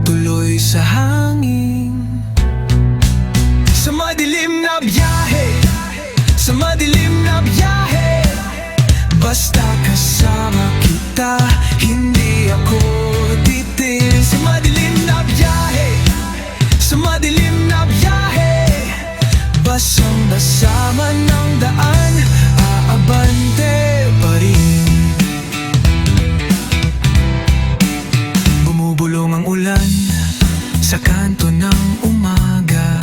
tuloy sa hangin. Sa madilim na biyahe, sa madilim na biyahe, basta kasama kita, hindi ako titil. Sa madilim na biyahe, sa madilim na biyahe, basang-basa man ang daan, aabante pa rin. Bumubulong ang ulan sa kanto ng umaga,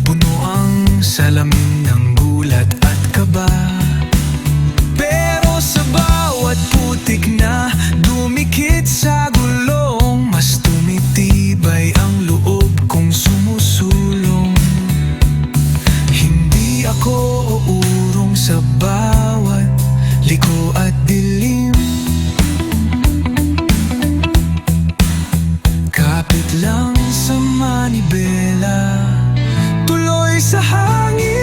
puno ang salamin ng gulat at kaba. Pero sa bawat putik na dumikit sa gulong, mas tumitibay ang loob kong sumusulong. Hindi ako uurong sa bawat liko at dilim. Kapit lang sa manibela, tuloy sa hangin.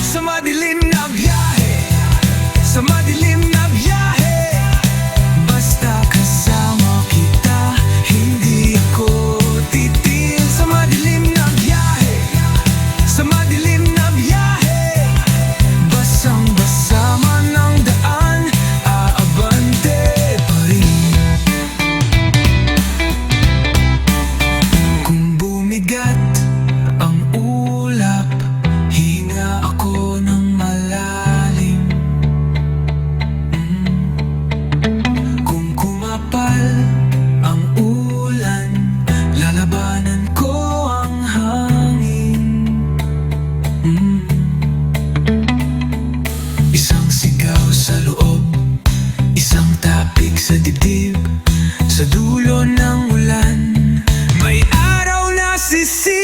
Sa madilim na biyahe, sa madilim na biyahe, basta kasama kita, hindi ako titil. Sa madilim na biyahe, sa madilim na biyahe, basang-basa man ang daan, aabante pa rin. Kung bumigat ang ulap, hinga ako ng malalim. Kung kumapal ang ulan, lalabanan ko ang hangin. Isang sigaw sa loob, isang tapik sa dibdib, sa dulo ng ulan, may araw na sisi.